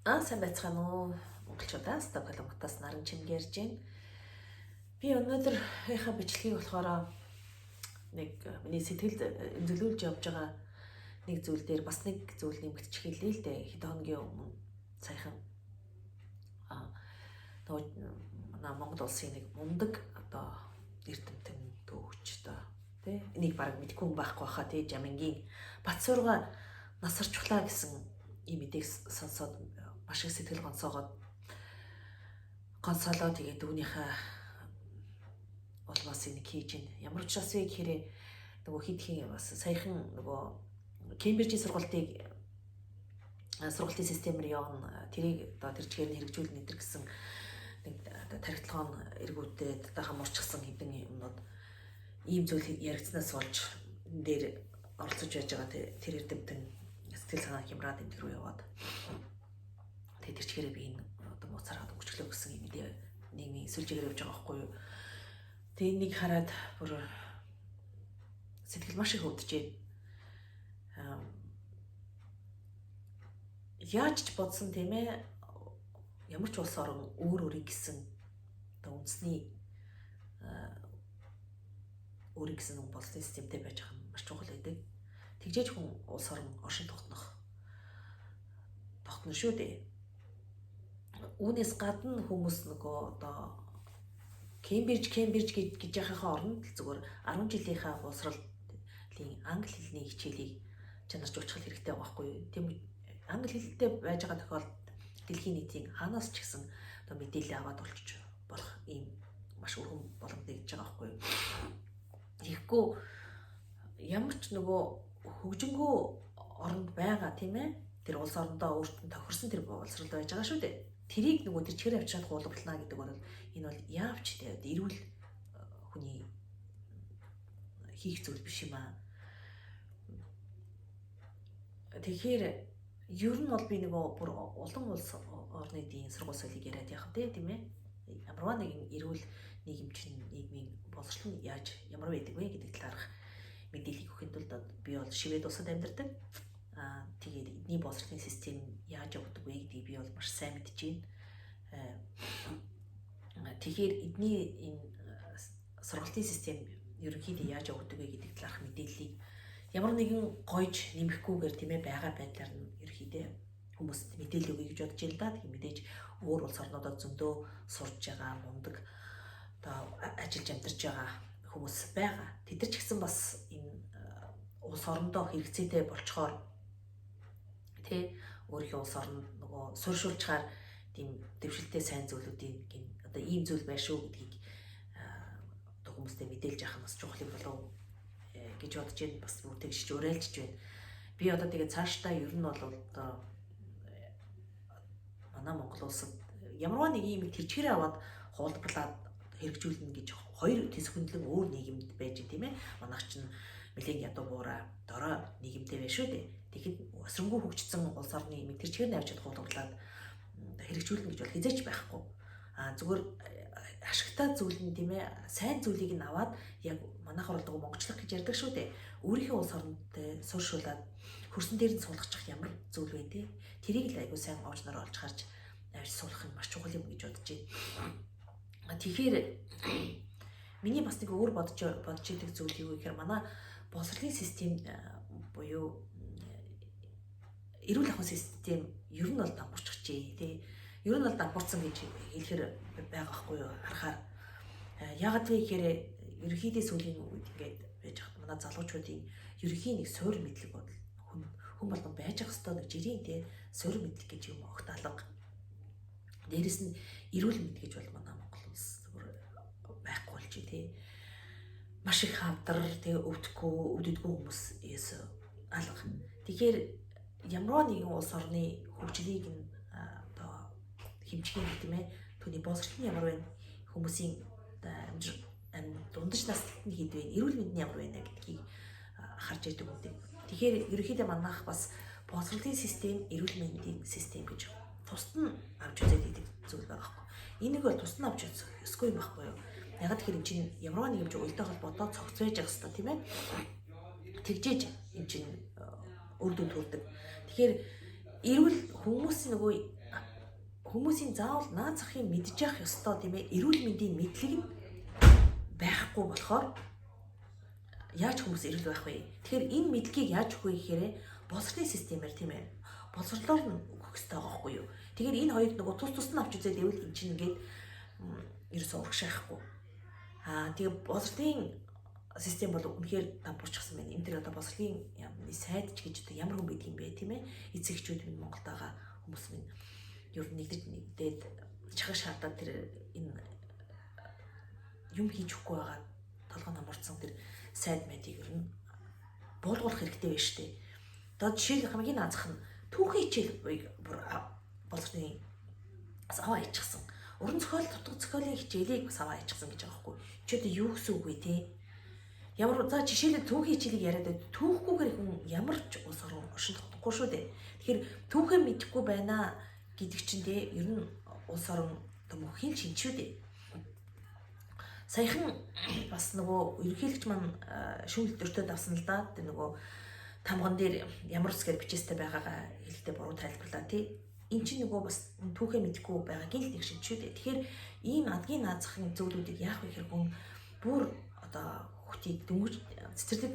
Сайн байцгаана уу монголчуудаа Стокгольмтаас наран чимгээр жин. Би өнөөдрийнхаа бичлэгийг болохоор нэг миний сэтгэлд эмзэглүүлж явж байгаа нэг зүйл дээр бас нэг зүйл нэмэгдэж хэлээ л дээ. Хэд хоногийн өмнө саяхан манай Монгол улсын нэг мундаг одоо эрдэмтэн төвч тэ энийг баг мэдгүй хүн байхгүй хаа тэ Жамингийн Батсуурга насарчглаа гэсэн ийм мэдээг сонсоод маш их сэтгэл гонцоолоо тэгээд үүнийхээ улмаас нэг хийж ин ямар ч бас вэ гэхээр нөгөө хидхийн бас саяхан нөгөө Кембрижийн сургалтын системээр явна тэрийг одоо тэр чигээр нь хэрэгжүүлнэ гэдэг гэсэн нэг тархитлагын эргүүтээд одоо хамуурчсан хэдэн юмнууд ийм зүйл яригдсанаас болж энэ дээр оролцож байж байгаа тэр эрдэмтэн сэтгэл санаа хямраад энэ рүү яваад тэр чигээрээ би энэ одоо муцараад өнгөчлөө гэсэн юм дээ нийгмийн сүлжээгээр явж байгаа байхгүй юу. Тэгээ энийг хараад бүр сэтгэл маш их өвдөж байна. Яаж ч бодсон тийм ээ ямар ч улс орон өөрийг гэсэн одоо үндэсний өөрийг гэсэн боловсролын системтэй байж байгаа нь маш чухал байдаг. Тэгжээж хүн улс орон оршин тогтно шүү дээ. Үүнээс гадна хүмүүс нөгөө одоо Кембриж гэж яхахаа оронд зүгээр 10 жилийнхаа боловсролын англи хэлний хичээлийг чанаржуулах хэрэгтэй байгаа байхгүй юу. Тийм англи хэлтэй байж байгаа тохиолдолд дэлхийн нийтийн хаанаас ч гэсэн одоо мэдээлэл аваад олчих болох ийм маш өргөн боломж нэгж байгаа байхгүй юу. Тэгэхгүй ямар ч нөгөө хөгжингөө оронд байгаа тийм ээ тэр улс орондоо өөртөө тохирсон тэр боловсрол байж байгаа шүү дээ. Тэрийг нөгөө тэр чигээр авчираад гуулгарлаа гэдэг бол энэ бол яавч тэгээд эрүүл хүний хийх зүйл биш юм аа. Тэгэхээр ер нь бол би нөгөө бүр улам улс орны эдийн сургууль соёлыг яриад явах тийм ээ. Ямарваа нэгэн эрүүл нийгэм чинь нийгмийн боловсрол нь ямар байдаг вэ гэдэг талаарх мэдээлэл өгөхийн тулд би бол Швед улсад амьдардаг. Тэгээд эдний боловсролын систем яаж явагддаг вэ гэдгийг би бол маш сайн мэдж байна. Тэгэхээр эдний энэ сургалтын систем ерөнхийдөө яаж явагддаг вэ гэдэг талаарх мэдээллийг ямар нэгэн гойж нэмэхгүйгээр тийм ээ байгаа байдлаар нь ерөнхийдөө хүмүүст мэдээлэл өгье гэж бодож байна да. Тэгэхээр мэдээж өөр улс орнуудад зөндөө сурж байгаа мундаг одоо ажиллаж амьдарч байгаа хүмүүс байгаа. Тэд нар ч гэсэн бас энэ улс орондоо хэрэгцээтэй болчхоор тэ өөрийнхөө улс оронд нөгөө суурьшуулчаар тийм дэвшилтэй сайн зүйлүүдийн одоо ийм зүйл байна шүү гэдгийг одоо хүмүүстээ мэдээлж авах нь бас чухал юм болов гэж бодож байна. Бас бүр тэгшж уриалжж байна. Би одоо тэгээ цаашдаа ер нь бол одоо манай Монгол улсад ямарваа нэг юм тэрчгэрээ аваад хуулбарлаад хэрэгжүүлнэ гэж хоёр төсгөндлөн өөр нийгэмд байж тийм ээ. Манайх чинь нэлээд ядуу буураа дорой нийгэмтэй байна шүү дээ. Тэгэхэд өсрөнгөө хөгжсөн улс орны юм тэрчгээр нь авчид хуулбарлаад хэрэгжүүлнэ гэж бол хизээч байхгүй. Зүгээр ашигтай зүйл нь тийм ээ сайн зүйлийг нь аваад яг манайх оролдог монголчлог гэж ярьдаг шүү дээ. Өөрийнхөө улс орнтой суурьшуулад хөрсөн дээр нь суулгачих ямар зүйл вэ те. Тэрийг л айгуу сайн овч нар олж харж авч суулгах нь маш чухал юм гэж бодож байна. Тэгэхээр миний бас нэг өөр бодож идэг зүйл юу гэхээр манай боловсролын систем буюу эрүүл ахуйн систем ер нь бол дампуурчихжээ тий. Ер нь бол дампуурсан гэж хэлэхэр байгаа байхгүй юу харахаар. Яагаад вэ гэхээр ерөнхийдөө сүүлийн үед ингээд байж хат манай залуучуудын ерөнхий нэг суур мэдлэг бодол хүн болгон байж ах хэвээр нэг жирийн тий суур мэдлэг гэж юм огт алга. Дээрэс нь эрүүл мэд гэж бол манай Монгол улс зүгээр байхгүй болчих тий. Маш их хавдар тий өвдөдгөө хүмүүс алга. Тэгэхээр ямар нэгэн улс орны хөгжлийг нь одоо хэмжих тийм ээ түүний боловсрол нь ямар байна хүмүүсийн дундаж наслт нь хэд вэ эрүүл мэнд нь ямар байна гэдгийг харж яадаг үү. Тэгэхээр ерөнхийдөө манайх бас боловсролын систем эрүүл мэндийн систем гэж тусад нь авч үзээд идэг зүйл байгаа байхгүй. Энийг бол тусад нь авч үзэхгүй юм байхгүй юу. Ягаад гэхээр энэ чинь ямар нэгэн уялдаа холбоотой цогц байж байгаа хэвээр тийм ээ. Тэгжээж энэ чинь үр дүнд хүрдэг. Тэгэхээр эрүүл хүмүүсийн заавал наад захыг мэдж явах ёстой тийм ээ. Эрүүл мэндийн мэдлэг нь байхгүй болохоор яаж хүмүүс эрүүл байх вэ? Тэгэхээр энэ мэдлэгийг яаж өгөх вэ гэхээр боловсролын системээр тийм ээ. Боловсролоор нь өгөх ёстой байгаа байхгүй юу? Тэгэхээр энэ хоёрыг нөгөө тус нь авч үзээд ивэл эн чинь ингээд ерөөсөө урагшаахгүй. Тэгээ боловсролын систем бол үнэхээр дампуурчихсан байна. Энэ тэр одоо боловсролын сайд ч гэж одоо ямар хүн байдаг юм бэ тийм ээ? Эцэгчүүд минь Монголд байгаа хүмүүс минь ер нь нэгдээд чахаг шаардаад тэр энэ юм хийж өгөхгүй байгаа толгой намурцсан тэр сайд медийг ер нь буулгуулах хэрэгтэй байна шүү дээ. Одоо жишээл хамгийн наазах нь түүхэн хичээл боловсролын аваа ичсэн. Уран зохиол дутуу зохиолын хичээлийг бас аваа ичсэн гэж байгаа байхгүй. Чи одоо юу гэсэн үг вэ те? Ямар за жишээлбэл түүхэн хичээлийг яриад байд түүхгүйгээр хүн ямар ч улс орон оршин тогтохгүй шүү дээ. Тэгэхээр түүхээ мэдэхгүй байна гэдэг чинь те ер нь улс орон мөнхийн шинж шүү дээ. Саяхан бас нөгөө ерөнхийлөгч маань шүүл өдөртөд авсан л да. Тэр нөгөө тамган дээр ямар үсгээр бичээстэй байгаагаа хэлэхдээ буруу тайлбарлаа тий. Эн чинь нөгөө бас түүхээ мэдэхгүй байгаагийн л нэг шинж шүү дээ. Тэгэхээр ийм адгийн наазахын зөвлөдүүдийг яах вэ гэхээр хүн бүр одоо хүүхдийг дөнгөж цэцэрлэг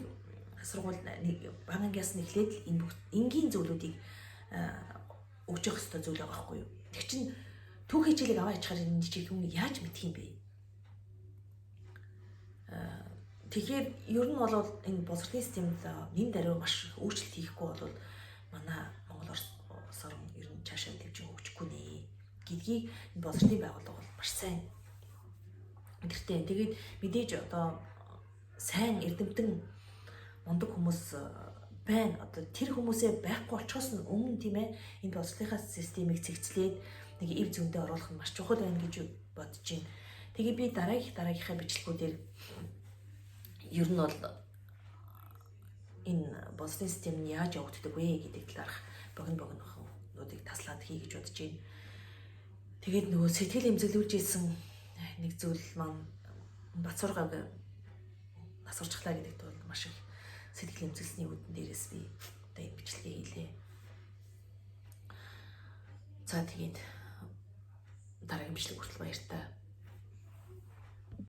сургууль багангаас нэглээд энэ бүх энгийн зөвлөдүүдийг өгч явах хэрэгтэй зүйл байгаа байхгүй юу. Тэг чин түүхий хичээлийг аваа ичхаар энэ чиг хүн яаж мэдх юм бэ? Тэгэхээр ер нь бол энэ боловсролын системд нэн даруй маш өөрчлөлт хийхгүй бол манай Монгол улс орн ер нь цаашаа дэвжин хөгжихгүй нэ гэдгийг энэ боловсролын байгууллага бол маш сайн гэртээ. Тэгээд мэдээж одоо сайн эрдэмтэн мундаг хүмүүс байна. Одоо тэр хүмүүсээ байхгүй очихоос өмнө тийм ээ энэ боловсролынхаа системийг цэгцлээд нэг эв зүйндээ оруулах нь маш чухал байна гэж бодож байна. Тэгээ би дараагийнхаа бичлэгүүдээр ер нь бол энэ боловсролын систем нь яаж явагддаг вэ гэдэг талаарх богинохнуудыг таслаад хий гэж бодож байна. Тэгээд нөгөө сэтгэл эмзэглүүлж ийсэн нэг зүйл маань Бацургаг асуурчлаа гэдэгт бол маш их сэтгэл эмзэглэсний үүдэн дээрээс би одоо энэ бичлэгээ хийлээ. За тэгээд дараагийн бичлэг хүртэл баяр таа.